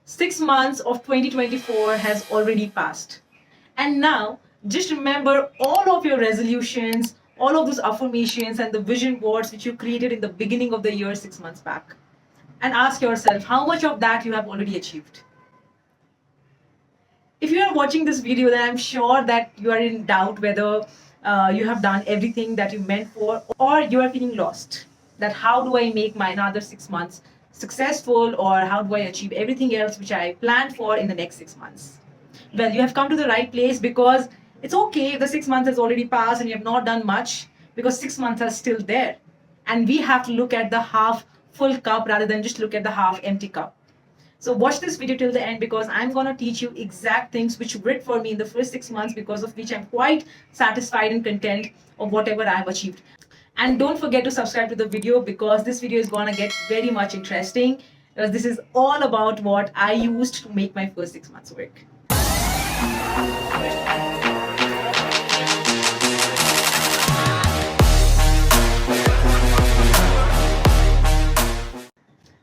6 months of 2024 has already passed. And now, just remember all of your resolutions, all of those affirmations, and the vision boards which you created in the beginning of the year 6 months back. And ask yourself how much of that you have already achieved. If you are watching this video, then I'm sure that you are in doubt whether you have done everything that you meant for, or you are feeling lost. That how do I make my another 6 months successful, or how do I achieve everything else which I planned for in the next 6 months? Well, you have come to the right place because it's okay if the 6 months has already passed and you have not done much, because 6 months are still there. And we have to look at the half full cup rather than just look at the half empty cup. So watch this video till the end, because I'm going to teach you exact things which worked for me in the first 6 months, because of which I'm quite satisfied and content of whatever I've achieved. And don't forget to subscribe to the video, because this video is going to get very much interesting, because this is all about what I used to make my first 6 months work.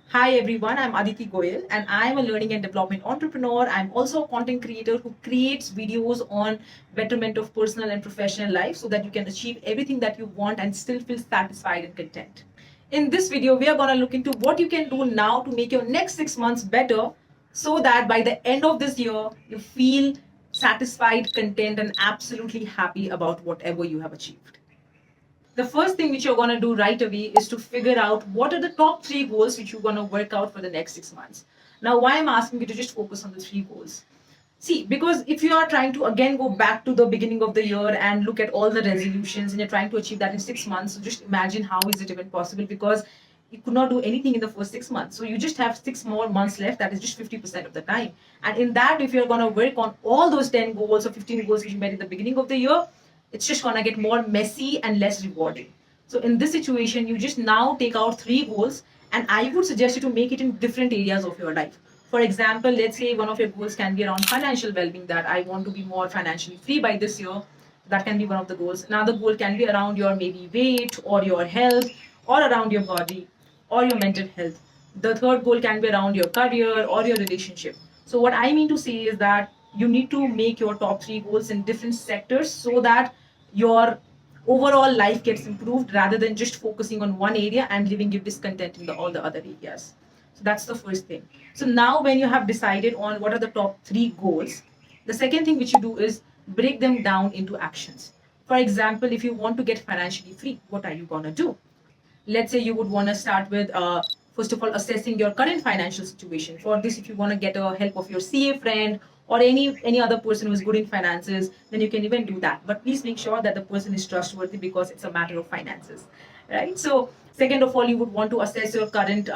Hi everyone, I'm Aditi Goyal and I'm a learning and development entrepreneur. I'm also a content creator who creates videos on betterment of personal and professional life, so that you can achieve everything that you want and still feel satisfied and content. In this video, we are going to look into what you can do now to make your next 6 months better, so that by the end of this year, you feel satisfied, content, and absolutely happy about whatever you have achieved. The first thing which you're going to do right away is to figure out what are the top 3 goals which you're going to work out for the next 6 months. Now, why I'm asking you to just focus on the 3 goals? See, because if you are trying to again go back to the beginning of the year and look at all the resolutions and you're trying to achieve that in 6 months, so just imagine how is it even possible, because you could not do anything in the first 6 months. So you just have 6 more months left. That is just 50% of the time. And in that, if you're going to work on all those 10 goals or 15 goals which you made in the beginning of the year, it's just going to get more messy and less rewarding. So in this situation, you just now take out 3 goals, and I would suggest you to make it in different areas of your life. For example, let's say one of your goals can be around financial well-being, that I want to be more financially free by this year. That can be one of the goals. Another goal can be around your maybe weight or your health, or around your body or your mental health. The third goal can be around your career or your relationship. So what I mean to say is that you need to make your top 3 goals in different sectors, so that your overall life gets improved, rather than just focusing on one area and leaving you discontent in all the other areas. So that's the first thing. So now when you have decided on what are the top 3 goals, the second thing which you do is break them down into actions. For example, if you want to get financially free, what are you going to do? Let's say you would want to start with first of all assessing your current financial situation. For this, if you want to get a help of your CA friend or any other person who is good in finances, then you can even do that. But please make sure that the person is trustworthy, because it's a matter of finances, right? So second of all, you would want to assess your current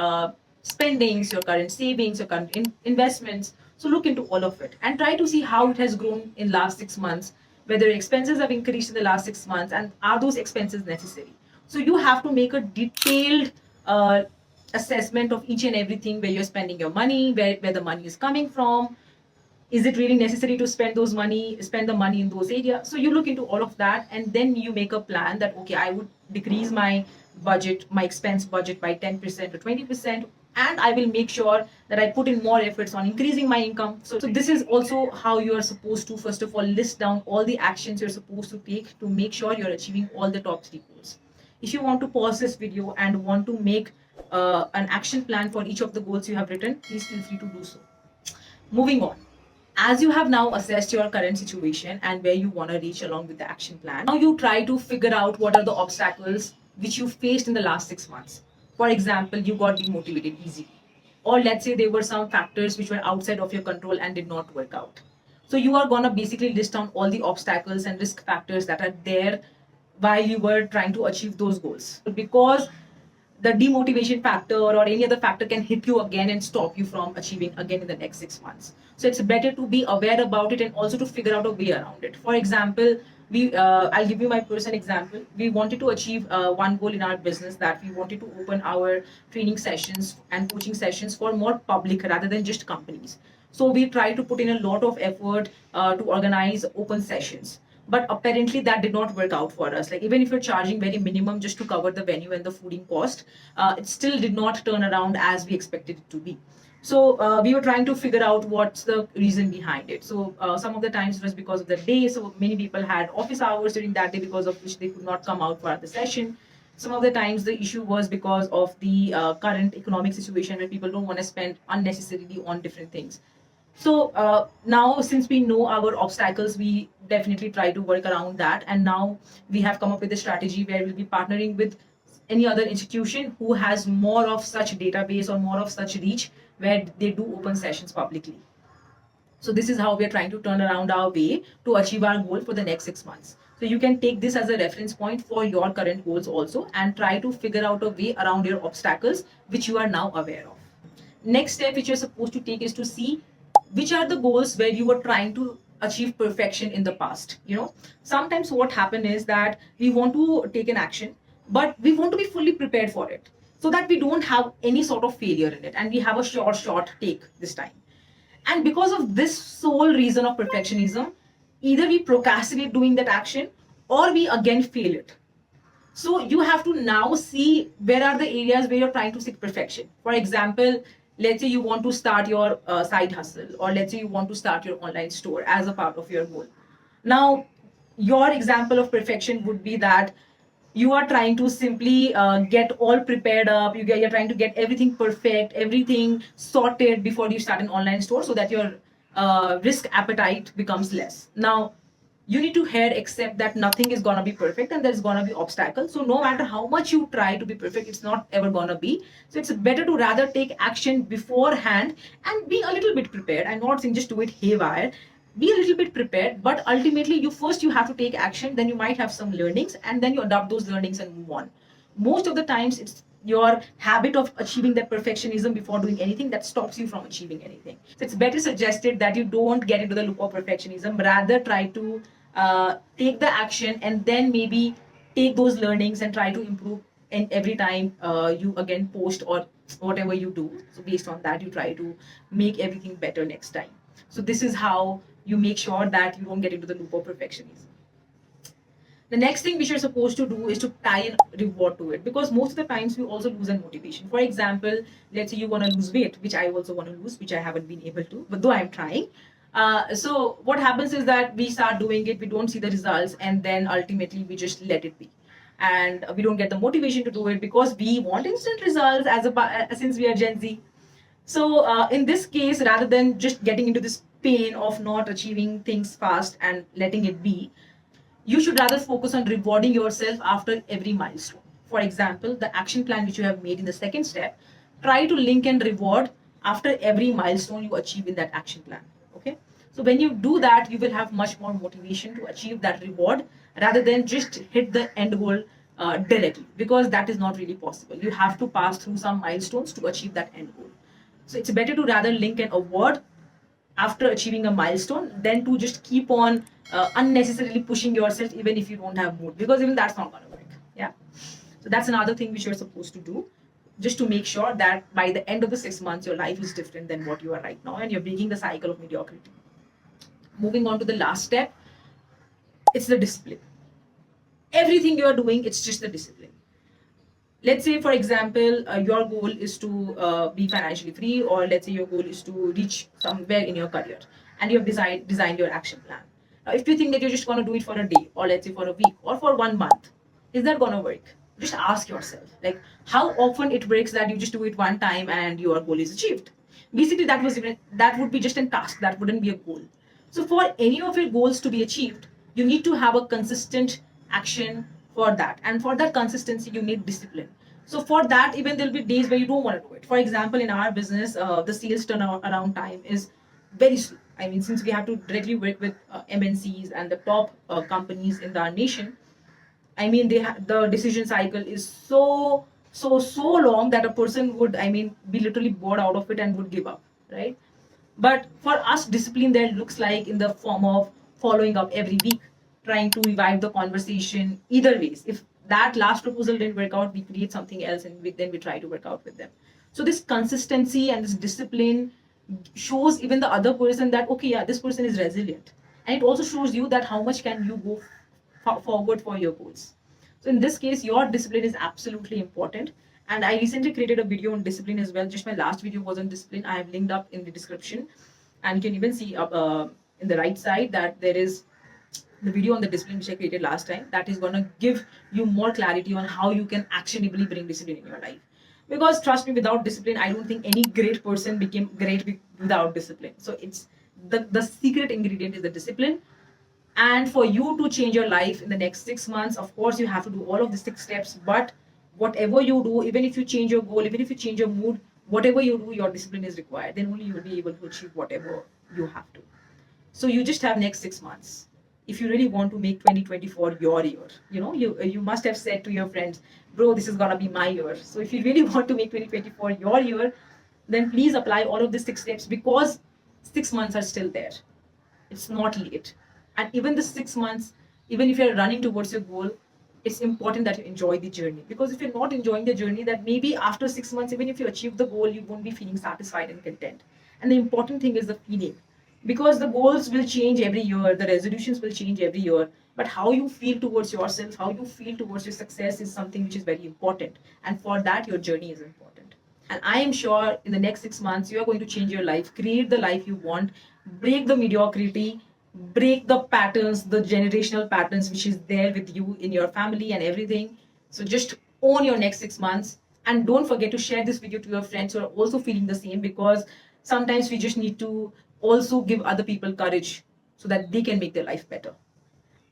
spendings, your current savings, your current investments. So look into all of it and try to see how it has grown in last 6 months, whether expenses have increased in the last 6 months, and are those expenses necessary. So you have to make a detailed assessment of each and everything, where you're spending your money, where the money is coming from. Is it really necessary to spend the money in those areas? So you look into all of that, and then you make a plan that, okay, I would decrease my budget, my expense budget by 10% or 20%, and I will make sure that I put in more efforts on increasing my income. So this is also how you are supposed to, first of all, list down all the actions you're supposed to take to make sure you're achieving all the top 3 goals. If you want to pause this video and want to make an action plan for each of the goals you have written, please feel free to do so. Moving on. As you have now assessed your current situation and where you want to reach along with the action plan, now you try to figure out what are the obstacles which you faced in the last 6 months. For example, you got demotivated easily. Or let's say there were some factors which were outside of your control and did not work out. So you are going to basically list down all the obstacles and risk factors that are there while you were trying to achieve those goals. Because the demotivation factor or any other factor can hit you again and stop you from achieving again in the next 6 months. So it's better to be aware about it and also to figure out a way around it. For example, I'll give you my personal example. We wanted to achieve one goal in our business, that we wanted to open our training sessions and coaching sessions for more public rather than just companies. So we tried to put in a lot of effort to organize open sessions, but apparently that did not work out for us. Like, even if you're charging very minimum just to cover the venue and the fooding cost, it still did not turn around as we expected it to be. So we were trying to figure out what's the reason behind it. So some of the times it was because of the day. So many people had office hours during that day, because of which they could not come out for the session. Some of the times the issue was because of the current economic situation, where people don't want to spend unnecessarily on different things. So now, since we know our obstacles, we definitely try to work around that. And now we have come up with a strategy where we'll be partnering with any other institution who has more of such database or more of such reach, where they do open sessions publicly. So this is how we are trying to turn around our way to achieve our goal for the next 6 months. So you can take this as a reference point for your current goals also, and try to figure out a way around your obstacles, which you are now aware of. Next step which you're supposed to take is to see which are the goals where you were trying to achieve perfection in the past. Sometimes what happen is that we want to take an action, but we want to be fully prepared for it, so that we don't have any sort of failure in it, and we have a short take this time. And because of this sole reason of perfectionism, either we procrastinate doing that action, or we again fail it. So you have to now see where are the areas where you're trying to seek perfection. For example, let's say you want to start your side hustle, or let's say you want to start your online store as a part of your goal. Now, your example of perfection would be that you are trying to simply get all prepared up. You're trying to get everything perfect, everything sorted before you start an online store, so that your risk appetite becomes less. Now, you need to here accept that nothing is gonna be perfect, and there's gonna be obstacles. So no matter how much you try to be perfect, it's not ever gonna be. So it's better to rather take action beforehand and be a little bit prepared. I'm not saying just do it haywire. Be a little bit prepared, but ultimately you have to take action. Then you might have some learnings, and then you adopt those learnings and move on. Most of the times, it's your habit of achieving that perfectionism before doing anything that stops you from achieving anything. So it's better suggested that you don't get into the loop of perfectionism, rather try to take the action, and then maybe take those learnings and try to improve. And every time you again post or whatever you do, so based on that, you try to make everything better next time. So this is how you make sure that you don't get into the loop of perfectionism. The next thing which you're supposed to do is to tie an reward to it, because most of the times we also lose a motivation. For example, let's say you want to lose weight, which I also want to lose, which I haven't been able to, but though I'm trying. So what happens is that we start doing it, we don't see the results, and then ultimately we just let it be, and we don't get the motivation to do it because we want instant results since we are Gen Z. So in this case, rather than just getting into this pain of not achieving things fast and letting it be, you should rather focus on rewarding yourself after every milestone. For example, the action plan which you have made in the second step, try to link and reward after every milestone you achieve in that action plan. Okay. So when you do that, you will have much more motivation to achieve that reward, rather than just hit the end goal directly, because that is not really possible. You have to pass through some milestones to achieve that end goal. So it's better to rather link an award after achieving a milestone than to just keep on unnecessarily pushing yourself, even if you don't have mood, because even that's not going to work. Yeah. So that's another thing which you're supposed to do, just to make sure that by the end of the 6 months, your life is different than what you are right now, and you're breaking the cycle of mediocrity. Moving on to the last step, it's the discipline. Everything you're doing, it's just the discipline. Let's say, for example, your goal is to be financially free, or let's say your goal is to reach somewhere in your career, and you have designed your action plan. Now, if you think that you're just going to do it for a day, or let's say for a week, or for 1 month, is that going to work? Just ask yourself, like, how often it works that you just do it one time and your goal is achieved. Basically, that would be just a task, that wouldn't be a goal. So for any of your goals to be achieved, you need to have a consistent action for that. And for that consistency, you need discipline. So for that, even there'll be days where you don't want to do it. For example, in our business, the sales turnaround time is very slow. I mean, since we have to directly work with MNCs and the top companies in our nation, I mean, the decision cycle is so long that a person would, I mean, be literally bored out of it and would give up, right? But for us, discipline there looks like in the form of following up every week, trying to revive the conversation. Either ways, if that last proposal didn't work out, we create something else, and then we try to work out with them. So this consistency and this discipline shows even the other person that, okay, yeah, this person is resilient, and it also shows you that how much can you go forward for your goals. So in this case, your discipline is absolutely important, And I recently created a video on discipline as well. Just my last video was on discipline. I have linked up in the description, and you can even see up in the right side that there is the video on the discipline which I created last time. That is gonna give you more clarity on how you can actionably bring discipline in your life. Because trust me, without discipline, I don't think any great person became great without discipline. So it's the secret ingredient is the discipline. And for you to change your life in the next 6 months, of course, you have to do all of the 6 steps. But whatever you do, even if you change your goal, even if you change your mood, whatever you do, your discipline is required. Then only you will be able to achieve whatever you have to. So you just have next 6 months. If you really want to make 2024 your year, you must have said to your friends, bro, this is gonna be my year. So if you really want to make 2024 your year, then please apply all of these 6 steps, because 6 months are still there. It's not late. And even the 6 months, even if you're running towards your goal, it's important that you enjoy the journey. Because if you're not enjoying the journey, that maybe after 6 months, even if you achieve the goal, you won't be feeling satisfied and content. And the important thing is the feeling. Because the goals will change every year, the resolutions will change every year. But how you feel towards yourself, how you feel towards your success is something which is very important. And for that, your journey is important. And I am sure in the next 6 months, you are going to change your life, create the life you want, break the mediocrity, break the patterns, the generational patterns which is there with you in your family and everything. So just own your next 6 months. And don't forget to share this video to your friends who are also feeling the same, because sometimes we just need to also give other people courage so that they can make their life better.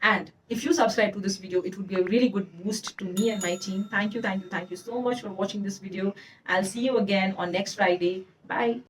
And if you subscribe to this video, it would be a really good boost to me and my team. Thank you, thank you, thank you so much for watching this video. I'll see you again on next Friday. Bye.